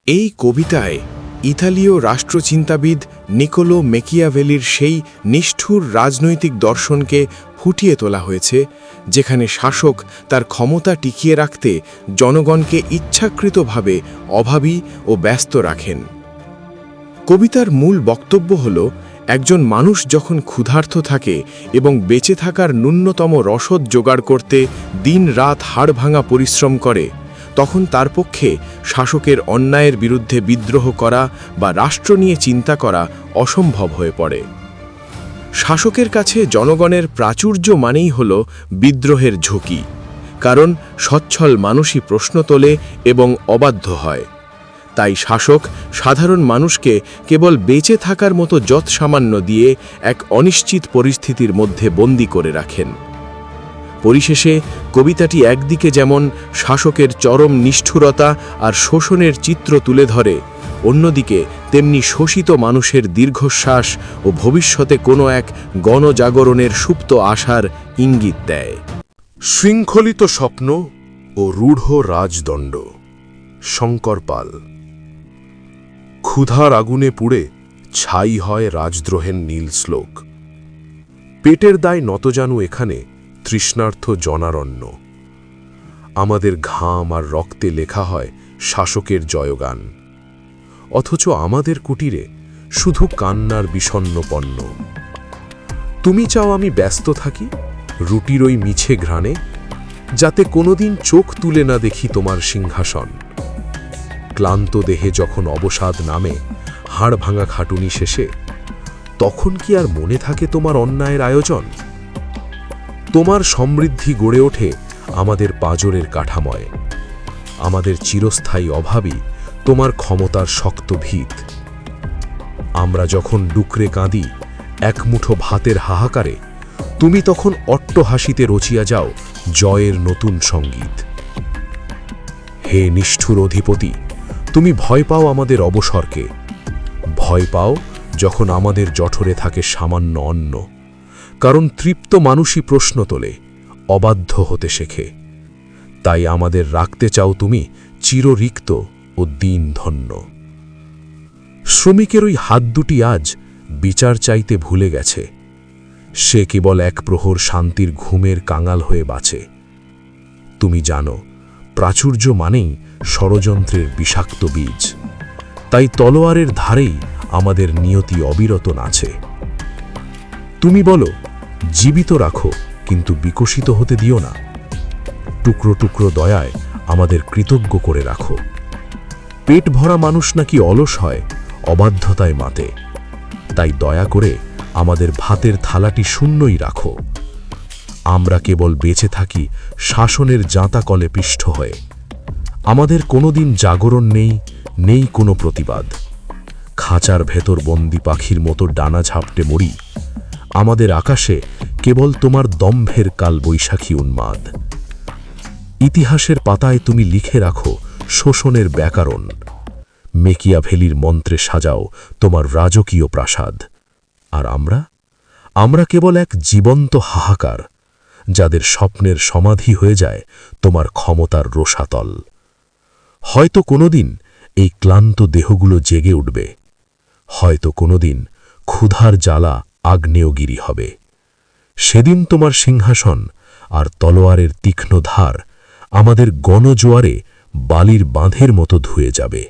এই কবিতায় ইতালীয় রাষ্ট্রচিন্তাবিদ নিকোলো মেকিয়াভেলির সেই নিষ্ঠুর রাজনৈতিক দর্শনকে ফুটিয়ে তোলা হয়েছে, যেখানে শাসক তার ক্ষমতা টিকিয়ে রাখতে জনগণকে ইচ্ছাকৃতভাবে অভাবী ও ব্যস্ত রাখেন। কবিতার মূল বক্তব্য হল, একজন মানুষ যখন ক্ষুধার্ত থাকে এবং বেঁচে থাকার ন্যূনতম রসদ জোগাড় করতে দিন-রাত হাড়ভাঙা পরিশ্রম করে, তখন তার পক্ষে শাসকের অন্যায়ের বিরুদ্ধে বিদ্রোহ করা বা রাষ্ট্র নিয়ে চিন্তা করা অসম্ভব হয়ে পড়ে। শাসকের কাছে জনগণের প্রাচুর্য মানেই হল বিদ্রোহের ঝুঁকি, কারণ সচ্ছল মানুষই প্রশ্ন তোলে এবং অবাধ্য হয়। তাই শাসক সাধারণ মানুষকে কেবল বেঁচে থাকার মতো যৎসামান্য দিয়ে এক অনিশ্চিত পরিস্থিতির মধ্যে বন্দী করে রাখেন। পরিশেষে কবিতাটি একদিকে যেমন শাসকের চরম নিষ্ঠুরতা আর শোষণের চিত্র তুলে ধরে, অন্যদিকে তেমনি শোষিত মানুষের দীর্ঘশ্বাস ও ভবিষ্যতে কোনো এক গণজাগরণের সুপ্ত আশার ইঙ্গিত দেয়। শৃঙ্খলিত স্বপ্ন ও রূঢ় রাজদণ্ড। শঙ্কর পাল। ক্ষুধার আগুনে পুড়ে ছাই হয় রাজদ্রোহের নীল শ্লোক। পেটের দায় নতজানু এখানে তৃষ্ণার্থ জনারণ্য। আমাদের ঘাম আর রক্তে লেখা হয় শাসকের জয়গান, অথচ আমাদের কুটিরে শুধু কান্নার বিষণ্ণ পণ্য। তুমি চাও আমি ব্যস্ত থাকি রুটির ওই মিছে ঘ্রাণে, যাতে কোনোদিন চোখ তুলে না দেখি তোমার সিংহাসন। ক্লান্ত দেহে যখন অবসাদ নামে হাড় ভাঙা খাটুনি শেষে, তখন কি আর মনে থাকে তোমার অন্যায়ের আয়োজন? তোমার সমৃদ্ধি গড়ে ওঠে আমাদের পাঁজরের কাঠামোয়, আমাদের চিরস্থায়ী অভাবই তোমার ক্ষমতার শক্ত ভিত। আমরা যখন ডুকরে কাঁদি এক মুঠো ভাতের হাহাকারে, তুমি তখন অট্টহাসিতে রচিয়া যাও জয়ের নতুন সঙ্গীত। হে নিষ্ঠুর অধিপতি, তুমি ভয় পাও আমাদের অবসরকে, ভয় পাও যখন আমাদের জঠরে থাকে সামান্য অন্ন, কারণ তৃপ্ত মানুষই প্রশ্ন তোলে, অবাধ্য হতে শেখে। তাই আমাদের রাখতে চাও তুমি চিররিক্ত ও দিন ধন্য। শ্রমিকের ওই হাত দুটি আজ বিচার চাইতে ভুলে গেছে, সে কেবল এক প্রহর শান্তির ঘুমের কাঙাল হয়ে বাঁচে। তুমি জানো, প্রাচুর্য মানেই ষড়যন্ত্রের বিষাক্ত বীজ, তাই তলোয়ারের ধারেই আমাদের নিয়তি অবিরত নাচে। তুমি বলো, জীবিত রাখো কিন্তু বিকশিত হতে দিও না। টুকরো টুকরো দয়ায় আমাদের কৃতজ্ঞ করে রাখো। পেট ভরা মানুষ নাকি অলস হয়, অবাধ্যতায় মাতে। তাই দয়া করে আমাদের ভাতের থালাটি শূন্যই রাখো। আমরা কেবল বেঁচে থাকি শাসনের জাঁতাকলে পিষ্ট হয়ে। আমাদের কোনোদিন জাগরণ নেই, নেই কোনো প্রতিবাদ। খাঁচার ভেতর বন্দি পাখির মতো ডানা ঝাপটে মরি। আমাদের আকাশে কেবল তোমার দম্ভের কাল বৈশাখী উন্মাদ। ইতিহাসের পাতায় তুমি লিখে রাখো শোষণের ব্যাকরণ। মেকিয়াভেলির মন্ত্রে সাজাও তোমার রাজকীয় প্রাসাদ। আর আমরা কেবল এক জীবন্ত হাহাকার, যাদের স্বপ্নের সমাধি হয়ে যায় তোমার ক্ষমতার রোষাতল। হয়তো কোনোদিন এই ক্লান্ত দেহগুলো জেগে উঠবে, হয়তো কোনোদিন ক্ষুধার জ্বালা আগ্নেয়গিরি হবে। সেদিন তোমার সিংহাসন আর তলোয়ারের তীক্ষ্ণ ধার আমাদের গণজোয়ারে বালির বাঁধের মতো ধুয়ে যাবে।